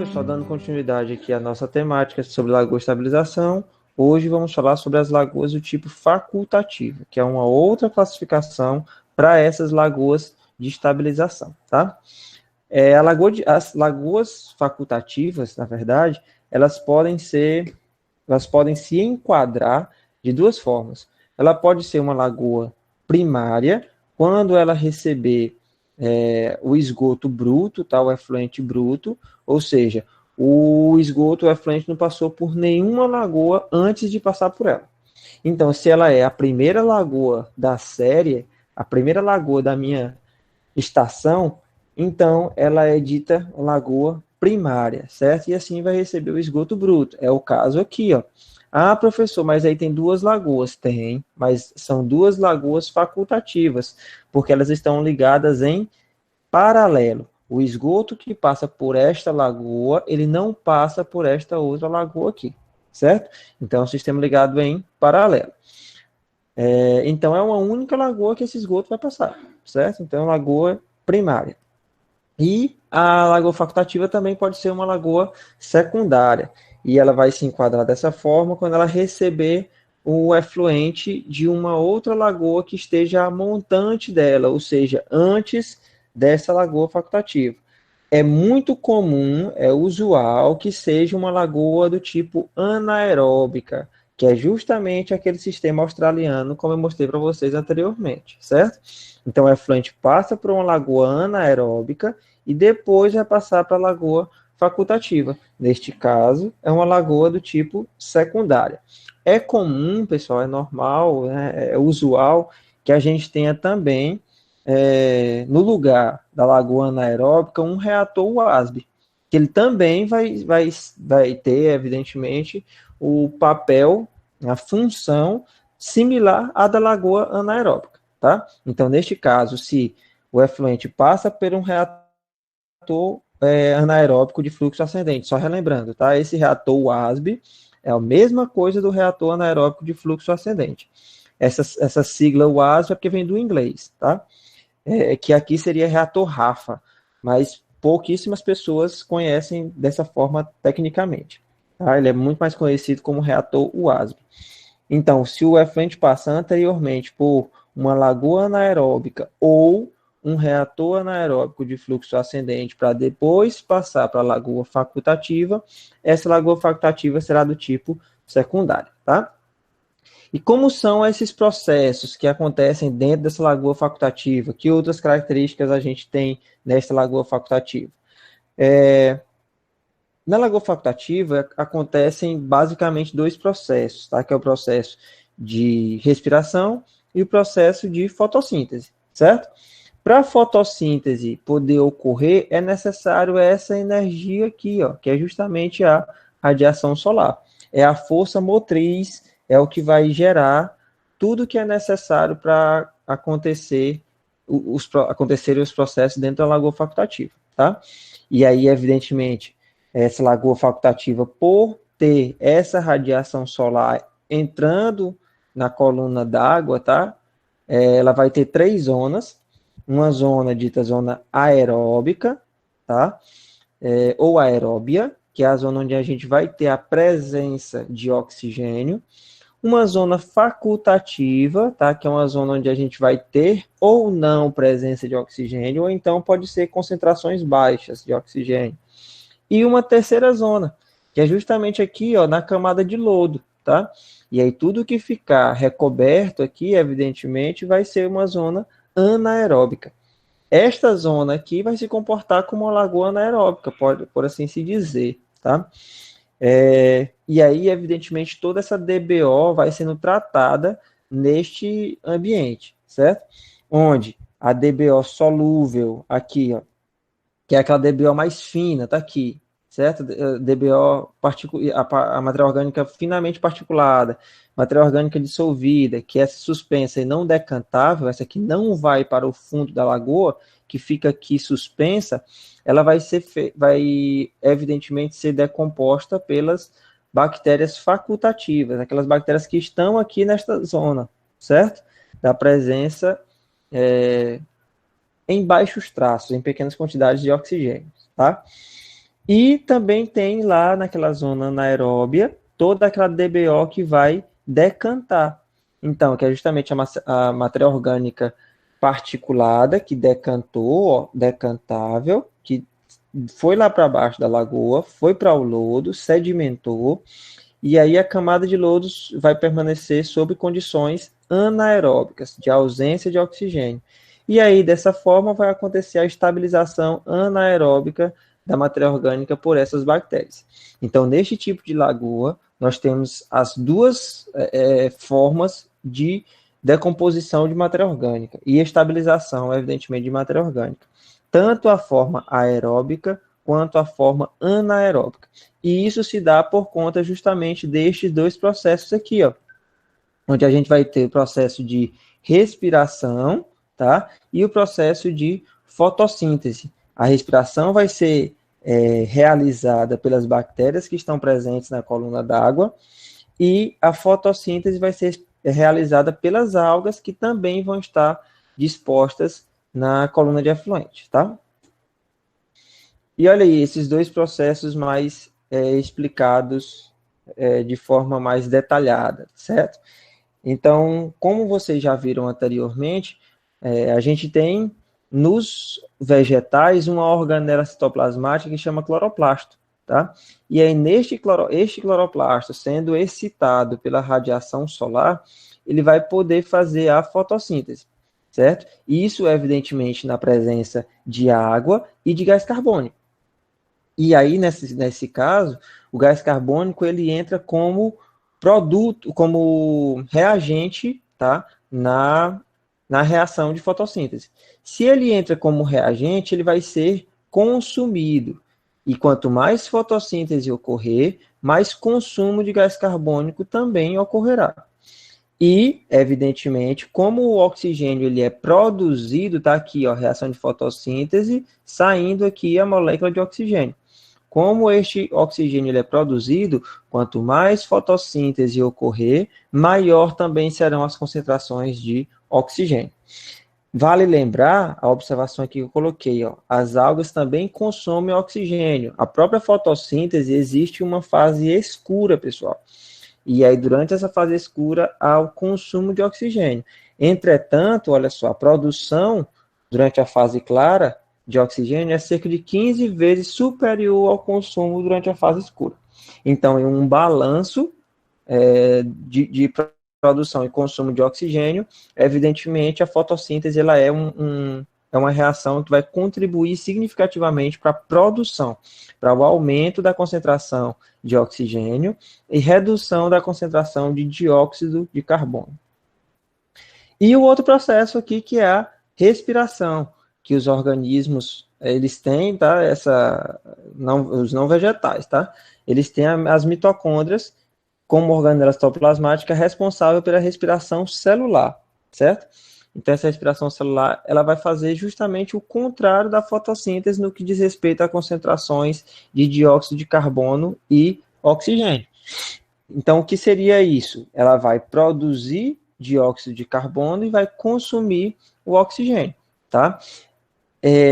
pessoal, dando continuidade aqui à nossa temática sobre lagoa estabilização, hoje vamos falar sobre as lagoas do tipo facultativo, que é uma outra classificação para essas lagoas de estabilização, tá? As lagoas facultativas, na verdade, elas podem se enquadrar de duas formas. Ela pode ser uma lagoa primária, quando ela receber o esgoto bruto, tá, o efluente bruto, ou seja, o esgoto, o efluente não passou por nenhuma lagoa antes de passar por ela. Então, se ela é a primeira lagoa da série, a primeira lagoa da minha estação, então ela é dita lagoa primária, certo? E assim vai receber o esgoto bruto. É o caso aqui, ó. Ah, professor, mas aí tem duas lagoas. Tem, mas são duas lagoas facultativas, porque elas estão ligadas em paralelo. O esgoto que passa por esta lagoa, ele não passa por esta outra lagoa aqui, certo? Então, é um sistema ligado em paralelo. Então, é uma única lagoa que esse esgoto vai passar, certo? Então, é uma lagoa primária. E a lagoa facultativa também pode ser uma lagoa secundária. E ela vai se enquadrar dessa forma quando ela receber o efluente de uma outra lagoa que esteja a montante dela, ou seja, antes dessa lagoa facultativa. É muito comum, é usual que seja uma lagoa do tipo anaeróbica, que é justamente aquele sistema australiano, como eu mostrei para vocês anteriormente, certo? Então, o efluente passa por uma lagoa anaeróbica e depois vai passar para a lagoa facultativa. Neste caso, é uma lagoa do tipo secundária. É comum, pessoal, é normal, né, é usual que a gente tenha também no lugar da lagoa anaeróbica, um reator WASB, que ele também vai ter, evidentemente, o papel, a função similar à da lagoa anaeróbica, tá? Então, neste caso, se o efluente passa por um reator anaeróbico de fluxo ascendente, só relembrando, tá? Esse reator WASB é a mesma coisa do reator anaeróbico de fluxo ascendente. Essa sigla WASB é porque vem do inglês, tá? Que aqui seria reator Rafa, mas pouquíssimas pessoas conhecem dessa forma tecnicamente. Tá? Ele é muito mais conhecido como reator WASB. Então, se o efluente passa anteriormente por uma lagoa anaeróbica ou um reator anaeróbico de fluxo ascendente para depois passar para a lagoa facultativa, essa lagoa facultativa será do tipo secundário, tá? E como são esses processos que acontecem dentro dessa lagoa facultativa? Que outras características a gente tem nesta lagoa facultativa? Na lagoa facultativa acontecem basicamente dois processos, tá? Que é o processo de respiração e o processo de fotossíntese, certo? Para a fotossíntese poder ocorrer, é necessário essa energia aqui, ó, que é justamente a radiação solar. É a força motriz, é o que vai gerar tudo que é necessário para acontecerem os processos dentro da lagoa facultativa, tá? E aí, evidentemente, essa lagoa facultativa, por ter essa radiação solar entrando na coluna d'água, tá? Ela vai ter três zonas. Uma zona dita zona aeróbica, tá? Ou aeróbia, que é a zona onde a gente vai ter a presença de oxigênio. Uma zona facultativa, tá? Que é uma zona onde a gente vai ter ou não presença de oxigênio, ou então pode ser concentrações baixas de oxigênio. E uma terceira zona, que é justamente aqui, ó, na camada de lodo, tá? E aí tudo que ficar recoberto aqui, evidentemente, vai ser uma zona anaeróbica. Esta zona aqui vai se comportar como uma lagoa anaeróbica, pode, por assim se dizer, tá? E aí, evidentemente, toda essa DBO vai sendo tratada neste ambiente, certo? Onde a DBO solúvel aqui, ó, que é aquela DBO mais fina, tá aqui, certo? DBO, a matéria orgânica finamente particulada, matéria orgânica dissolvida, que é suspensa e não decantável, essa aqui não vai para o fundo da lagoa, que fica aqui suspensa, ela vai evidentemente ser decomposta pelas bactérias facultativas, aquelas bactérias que estão aqui nesta zona, certo? Da presença em baixos traços, em pequenas quantidades de oxigênio, tá? E também tem lá naquela zona anaeróbia toda aquela DBO que vai decantar. Então, que é justamente a matéria orgânica particulada que decantou, ó, decantável, que foi lá para baixo da lagoa, foi para o lodo, sedimentou, e aí a camada de lodos vai permanecer sob condições anaeróbicas, de ausência de oxigênio. E aí, dessa forma, vai acontecer a estabilização anaeróbica da matéria orgânica por essas bactérias. Então, neste tipo de lagoa, nós temos as duas formas de decomposição de matéria orgânica e estabilização, evidentemente, de matéria orgânica. Tanto a forma aeróbica quanto a forma anaeróbica. E isso se dá por conta justamente destes dois processos aqui, ó, onde a gente vai ter o processo de respiração, tá? E o processo de fotossíntese. A respiração vai ser realizada pelas bactérias que estão presentes na coluna d'água e a fotossíntese vai ser realizada pelas algas que também vão estar dispostas na coluna de efluente, tá? E olha aí, esses dois processos mais explicados de forma mais detalhada, certo? Então, como vocês já viram anteriormente, a gente tem nos vegetais uma organela citoplasmática que chama cloroplasto, tá? E aí, este cloroplasto, sendo excitado pela radiação solar, ele vai poder fazer a fotossíntese, certo? Isso, evidentemente, na presença de água e de gás carbônico. E aí, nesse caso, o gás carbônico ele entra como produto, como reagente, tá? Na reação de fotossíntese. Se ele entra como reagente, ele vai ser consumido. E quanto mais fotossíntese ocorrer, mais consumo de gás carbônico também ocorrerá. E, evidentemente, como o oxigênio ele é produzido, tá aqui, ó, reação de fotossíntese, saindo aqui a molécula de oxigênio. Como este oxigênio ele é produzido, quanto mais fotossíntese ocorrer, maior também serão as concentrações de oxigênio. Vale lembrar a observação aqui que eu coloquei, ó, as algas também consomem oxigênio. A própria fotossíntese existe uma fase escura, pessoal. E aí, durante essa fase escura, há o consumo de oxigênio. Entretanto, olha só, a produção durante a fase clara de oxigênio é cerca de 15 vezes superior ao consumo durante a fase escura. Então, em um balanço de produção e consumo de oxigênio, evidentemente, a fotossíntese ela é uma reação que vai contribuir significativamente para a produção, para o aumento da concentração de oxigênio e redução da concentração de dióxido de carbono. E o outro processo aqui que é a respiração, que os organismos eles têm, tá? Os não vegetais, tá? Eles têm as mitocôndrias como organela citoplasmática responsável pela respiração celular, certo? Então, essa respiração celular, ela vai fazer justamente o contrário da fotossíntese no que diz respeito a concentrações de dióxido de carbono e oxigênio. Então, o que seria isso? Ela vai produzir dióxido de carbono e vai consumir o oxigênio, tá?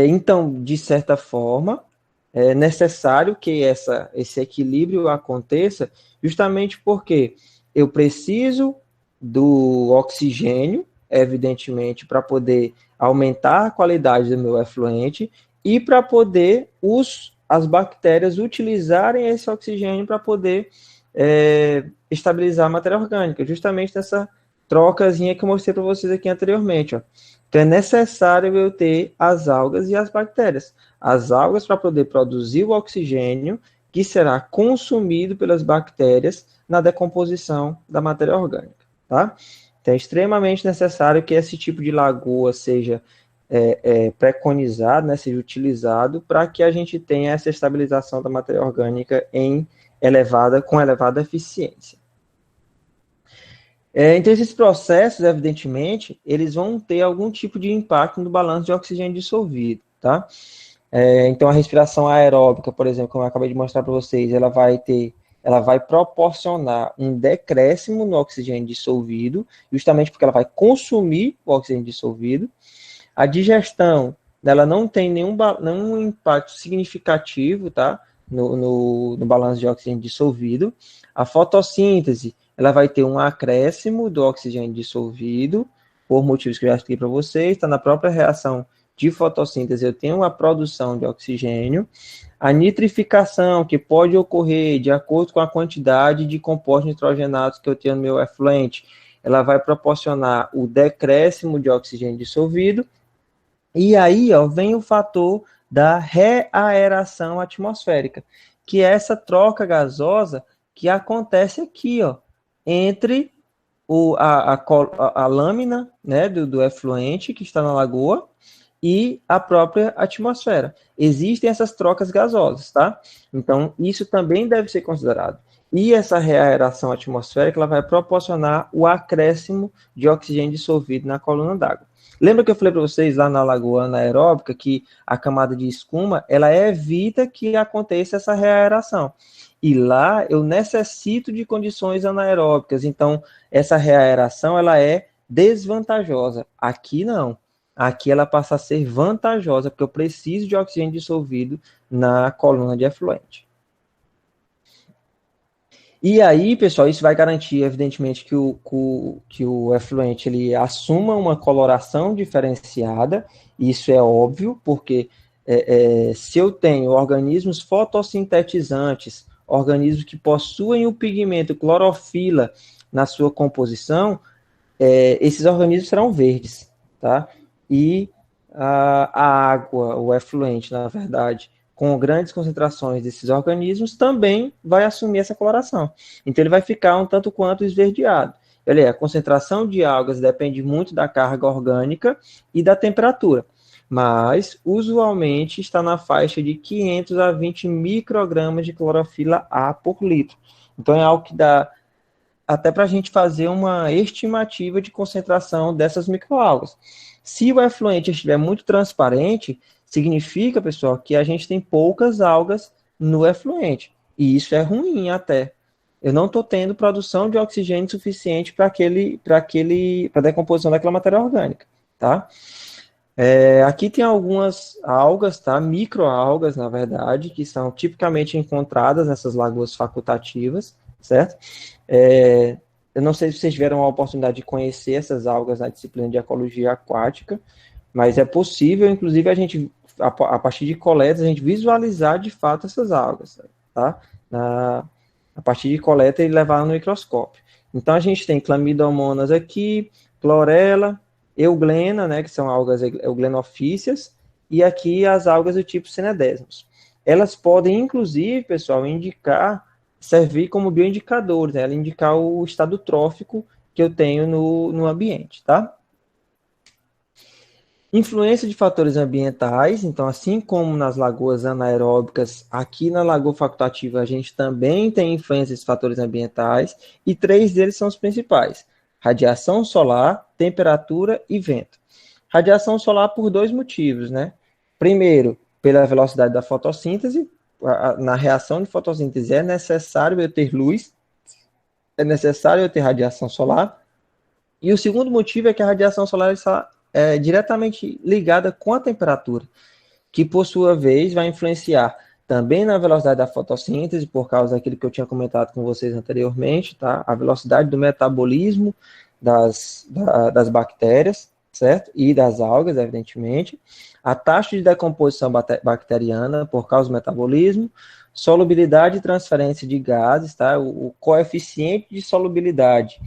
Então, de certa forma, é necessário que esse equilíbrio aconteça justamente porque eu preciso do oxigênio, evidentemente, para poder aumentar a qualidade do meu efluente e para poder as bactérias utilizarem esse oxigênio para poder estabilizar a matéria orgânica, justamente nessa trocazinha que eu mostrei para vocês aqui anteriormente. Ó. Então, é necessário eu ter as algas e as bactérias. As algas para poder produzir o oxigênio que será consumido pelas bactérias na decomposição da matéria orgânica. Tá? Então, é extremamente necessário que esse tipo de lagoa seja preconizado, né, seja utilizado para que a gente tenha essa estabilização da matéria orgânica com elevada eficiência. Então, esses processos, evidentemente, eles vão ter algum tipo de impacto no balanço de oxigênio dissolvido, tá? Então, a respiração aeróbica, por exemplo, como eu acabei de mostrar para vocês, ela vai proporcionar um decréscimo no oxigênio dissolvido, justamente porque ela vai consumir o oxigênio dissolvido. A digestão, ela não tem nenhum impacto significativo, tá? no balanço de oxigênio dissolvido. A fotossíntese, ela vai ter um acréscimo do oxigênio dissolvido, por motivos que eu já expliquei para vocês, está na própria reação de fotossíntese, eu tenho uma produção de oxigênio. A nitrificação, que pode ocorrer de acordo com a quantidade de compostos nitrogenados que eu tenho no meu efluente, ela vai proporcionar o decréscimo de oxigênio dissolvido. E aí, ó, vem o fator da reaeração atmosférica, que é essa troca gasosa que acontece aqui, ó, entre a lâmina, né, do efluente que está na lagoa e a própria atmosfera. Existem essas trocas gasosas, tá? Então, isso também deve ser considerado. E essa reaeração atmosférica, ela vai proporcionar o acréscimo de oxigênio dissolvido na coluna d'água. Lembra que eu falei para vocês lá na lagoa anaeróbica que a camada de escuma, ela evita que aconteça essa reaeração. E lá eu necessito de condições anaeróbicas, então essa reaeração, ela é desvantajosa. Aqui não. Aqui ela passa a ser vantajosa, porque eu preciso de oxigênio dissolvido na coluna de efluente. E aí, pessoal, isso vai garantir, evidentemente, que o efluente ele assuma uma coloração diferenciada, isso é óbvio, porque se eu tenho organismos fotossintetizantes, organismos que possuem o pigmento clorofila na sua composição, esses organismos serão verdes, tá? E a água, o efluente, na verdade, com grandes concentrações desses organismos, também vai assumir essa coloração. Então, ele vai ficar um tanto quanto esverdeado. A concentração de algas depende muito da carga orgânica e da temperatura, mas, usualmente, está na faixa de 500 a 20 microgramas de clorofila A por litro. Então, é algo que dá até para a gente fazer uma estimativa de concentração dessas microalgas. Se o efluente estiver muito transparente, significa, pessoal, que a gente tem poucas algas no efluente. E isso é ruim até. Eu não estou tendo produção de oxigênio suficiente para a decomposição daquela matéria orgânica, tá? Aqui tem algumas algas, tá? Microalgas, na verdade, que são tipicamente encontradas nessas lagoas facultativas, certo? Eu não sei se vocês tiveram a oportunidade de conhecer essas algas na disciplina de ecologia aquática, mas é possível, inclusive, a partir de coletas, a gente visualizar de fato essas algas, tá? A partir de coleta e levar no microscópio. Então, a gente tem clamidomonas aqui, chlorella, euglena, né, que são algas euglenofícias, e aqui as algas do tipo Cynedesmus. Elas podem, inclusive, pessoal, servir como bioindicadores, né, ela indicar o estado trófico que eu tenho no ambiente, tá? Influência de fatores ambientais, então, assim como nas lagoas anaeróbicas, aqui na lagoa facultativa a gente também tem influência de fatores ambientais, e 3 deles são os principais: radiação solar, temperatura e vento. Radiação solar por 2 motivos, né? Primeiro, pela velocidade da fotossíntese. Na reação de fotossíntese é necessário eu ter luz, é necessário eu ter radiação solar. E o segundo motivo é que a radiação solar está diretamente ligada com a temperatura, que por sua vez vai influenciar também na velocidade da fotossíntese, por causa daquilo que eu tinha comentado com vocês anteriormente, tá? A velocidade do metabolismo das bactérias, certo? E das algas, evidentemente. A taxa de decomposição bacteriana, por causa do metabolismo. Solubilidade e transferência de gases, tá? O coeficiente de solubilidade,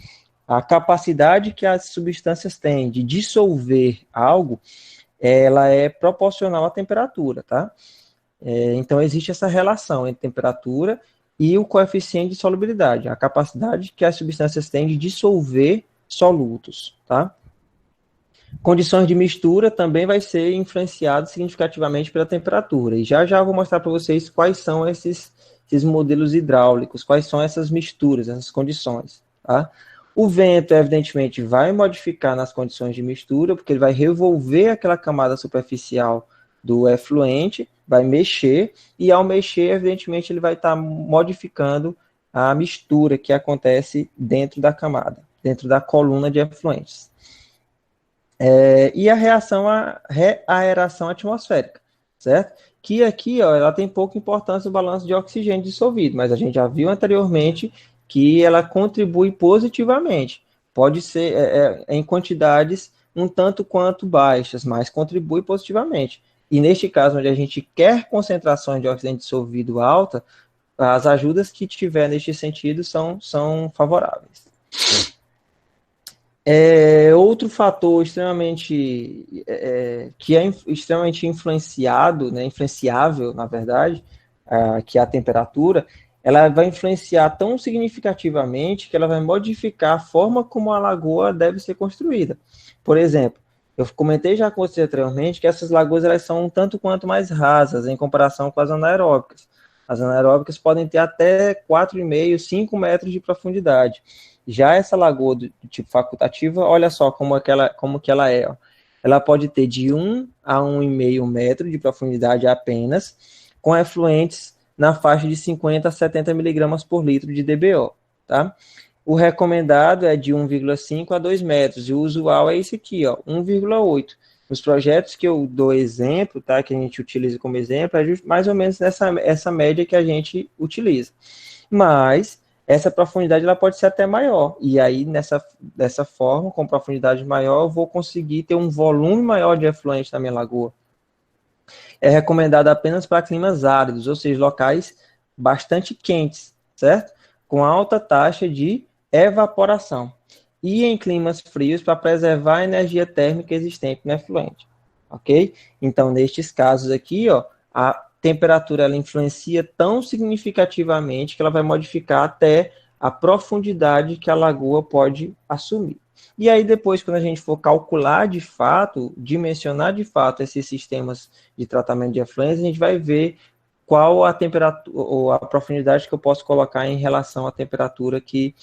a capacidade que as substâncias têm de dissolver algo, ela é proporcional à temperatura, tá? Então, existe essa relação entre temperatura e o coeficiente de solubilidade, a capacidade que as substâncias têm de dissolver solutos, tá? Condições de mistura também vai ser influenciado significativamente pela temperatura. E já eu vou mostrar para vocês quais são esses modelos hidráulicos, quais são essas misturas, essas condições, tá? O vento, evidentemente, vai modificar nas condições de mistura, porque ele vai revolver aquela camada superficial do efluente, vai mexer, e ao mexer, evidentemente, ele vai estar modificando a mistura que acontece dentro da camada, dentro da coluna de efluentes. E a reação à reaeração atmosférica. certo? Que aqui, ó, ela tem pouca importância no balanço de oxigênio dissolvido, mas a gente já viu anteriormente que ela contribui positivamente. Pode ser em quantidades um tanto quanto baixas, mas contribui positivamente. E neste caso, onde a gente quer concentrações de oxigênio dissolvido alta, as ajudas que tiver neste sentido são favoráveis. Outro fator extremamente que é extremamente influenciado, né, influenciável, na verdade, que é a temperatura, ela vai influenciar tão significativamente que ela vai modificar a forma como a lagoa deve ser construída. Por exemplo, eu comentei já com você anteriormente que essas lagoas elas são um tanto quanto mais rasas em comparação com as anaeróbicas. As anaeróbicas podem ter até 4,5, 5 metros de profundidade. Já essa lagoa do tipo facultativa, olha só como que ela é. Ó. Ela pode ter de 1 a 1,5 metro de profundidade apenas, com efluentes na faixa de 50 a 70 miligramas por litro de DBO. Tá? O recomendado é de 1,5 a 2 metros, e o usual é esse aqui, ó, 1,8. Os projetos que eu dou exemplo, tá, que a gente utiliza como exemplo, é mais ou menos essa média que a gente utiliza. Mas essa profundidade ela pode ser até maior. E aí, dessa forma, com profundidade maior, eu vou conseguir ter um volume maior de efluente na minha lagoa. É recomendado apenas para climas áridos, ou seja, locais bastante quentes, certo? Com alta taxa de evaporação. E em climas frios para preservar a energia térmica existente no efluente. Ok? Então, nestes casos aqui, ó, a temperatura ela influencia tão significativamente que ela vai modificar até a profundidade que a lagoa pode assumir. E aí depois, quando a gente for calcular de fato, dimensionar de fato esses sistemas de tratamento de efluentes, a gente vai ver qual a temperatura ou a profundidade que eu posso colocar em relação à temperatura que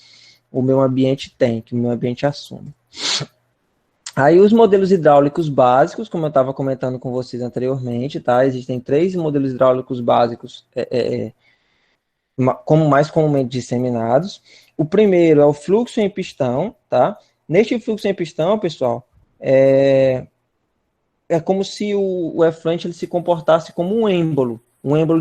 o meu ambiente tem, que o meu ambiente assume. Aí os modelos hidráulicos básicos, como eu estava comentando com vocês anteriormente, tá? Existem 3 modelos hidráulicos básicos como mais comumente disseminados. O primeiro é o fluxo em pistão, tá? Neste fluxo em pistão, pessoal, é como se o efluente ele se comportasse como um êmbolo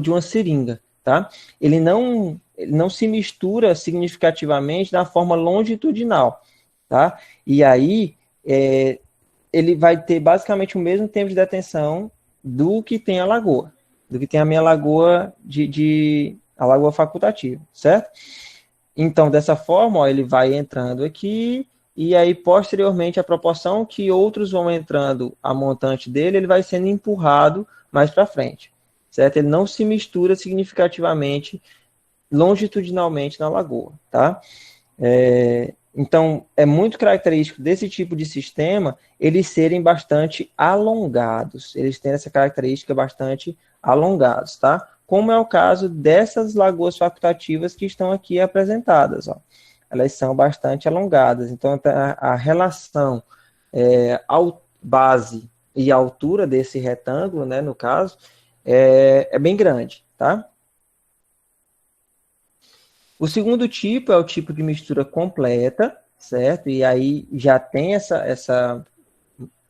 de uma seringa, tá? Ele não se mistura significativamente da forma longitudinal, tá? E aí, ele vai ter basicamente o mesmo tempo de detenção do que tem a lagoa, do que tem a minha lagoa a lagoa facultativa, certo? Então, dessa forma, ó, ele vai entrando aqui, e aí, posteriormente, a proporção que outros vão entrando a montante dele, ele vai sendo empurrado mais para frente, certo? Ele não se mistura significativamente, longitudinalmente na lagoa, tá? Então, é muito característico desse tipo de sistema eles serem bastante alongados. Eles têm essa característica bastante alongados, tá? Como é o caso dessas lagoas facultativas que estão aqui apresentadas, ó. Elas são bastante alongadas. Então, a relação base e altura desse retângulo, né, no caso, é bem grande, tá? O segundo tipo é o tipo de mistura completa, certo? E aí já tem essa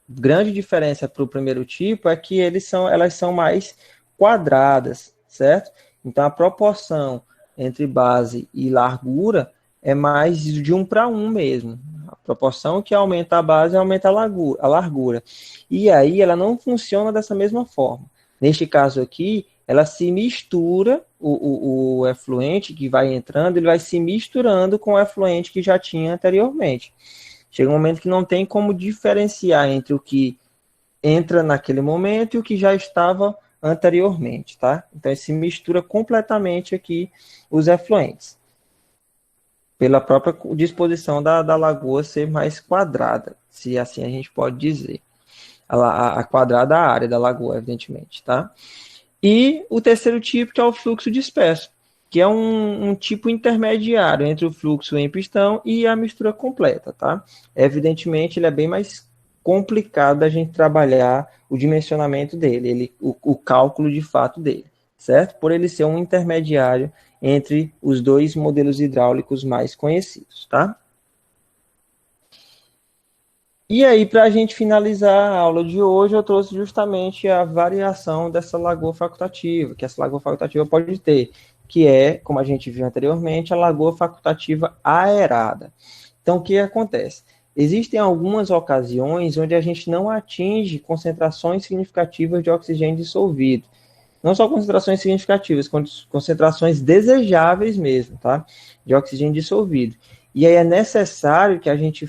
grande diferença para o primeiro tipo, é que elas são mais quadradas, certo? Então a proporção entre base e largura é mais de 1 para 1 mesmo. A proporção que aumenta a base aumenta a largura. E aí ela não funciona dessa mesma forma. Neste caso aqui, ela se mistura, o efluente que vai entrando, ele vai se misturando com o efluente que já tinha anteriormente. Chega um momento que não tem como diferenciar entre o que entra naquele momento e o que já estava anteriormente, tá? Então, se mistura completamente aqui os efluentes, pela própria disposição da lagoa ser mais quadrada, se assim a gente pode dizer. A quadrada a área da lagoa, evidentemente, tá? E o terceiro tipo, que é o fluxo disperso, que é um tipo intermediário entre o fluxo em pistão e a mistura completa, tá? Evidentemente, ele é bem mais complicado da gente trabalhar o dimensionamento dele, o cálculo de fato dele, certo? Por ele ser um intermediário entre os dois modelos hidráulicos mais conhecidos, tá? E aí, para a gente finalizar a aula de hoje, eu trouxe justamente a variação dessa lagoa facultativa, que essa lagoa facultativa pode ter, que é, como a gente viu anteriormente, a lagoa facultativa aerada. Então, o que acontece? Existem algumas ocasiões onde a gente não atinge concentrações significativas de oxigênio dissolvido. Não só concentrações significativas, concentrações desejáveis mesmo, tá? De oxigênio dissolvido. E aí é necessário que a gente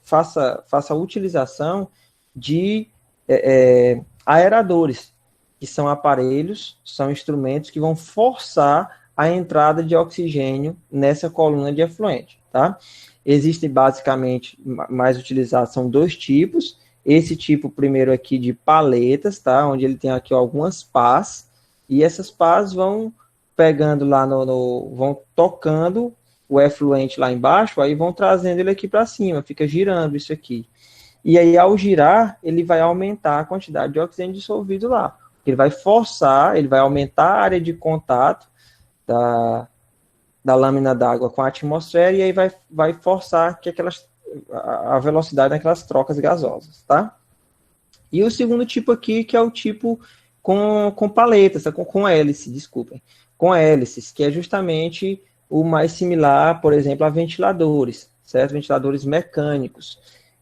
faça a utilização de aeradores, que são aparelhos, são instrumentos que vão forçar a entrada de oxigênio nessa coluna de efluente, tá? Existem basicamente mais utilizados, são dois tipos. Esse tipo primeiro aqui de paletas, tá? Onde ele tem aqui algumas pás, e essas pás vão pegando lá vão tocando o efluente lá embaixo, aí vão trazendo ele aqui para cima, fica girando isso aqui. E aí, ao girar, ele vai aumentar a quantidade de oxigênio dissolvido lá. Ele vai forçar, ele vai aumentar a área de contato da lâmina d'água com a atmosfera, e aí vai forçar que a velocidade daquelas trocas gasosas, tá? E o segundo tipo aqui, que é o tipo com paletas, com hélice, desculpem, com hélices, que é justamente o mais similar, por exemplo, a ventiladores, certo? Ventiladores mecânicos.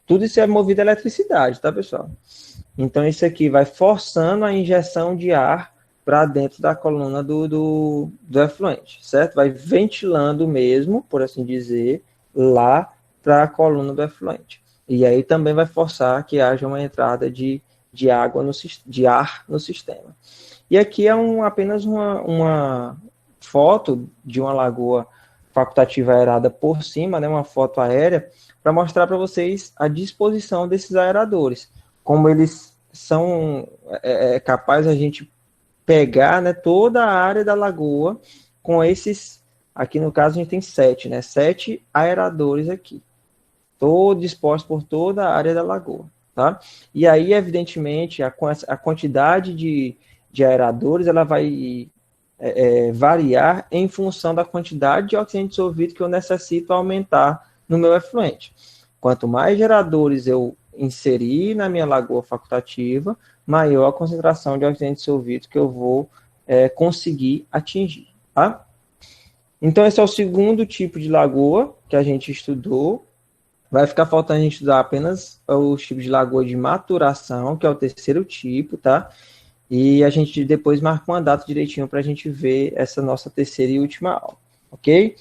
Tudo isso é movido a eletricidade, tá, pessoal? Então, isso aqui vai forçando a injeção de ar para dentro da coluna do efluente, certo? Vai ventilando mesmo, por assim dizer, lá para a coluna do efluente. E aí também vai forçar que haja uma entrada de água, de ar no sistema. E aqui é apenas uma foto de uma lagoa facultativa aerada por cima, né, uma foto aérea, para mostrar para vocês a disposição desses aeradores, como eles são capazes a gente pegar, né, toda a área da lagoa com esses, aqui no caso a gente tem 7, né, 7 aeradores aqui, todos dispostos por toda a área da lagoa, tá? E aí, evidentemente, a quantidade de aeradores, ela vai variar em função da quantidade de oxigênio dissolvido que eu necessito aumentar no meu efluente. Quanto mais geradores eu inserir na minha lagoa facultativa, maior a concentração de oxigênio dissolvido que eu vou conseguir atingir, tá? Então, esse é o segundo tipo de lagoa que a gente estudou. Vai ficar faltando a gente estudar apenas os tipos de lagoa de maturação, que é o terceiro tipo, tá? E a gente depois marca uma data direitinho para a gente ver essa nossa terceira e última aula, ok?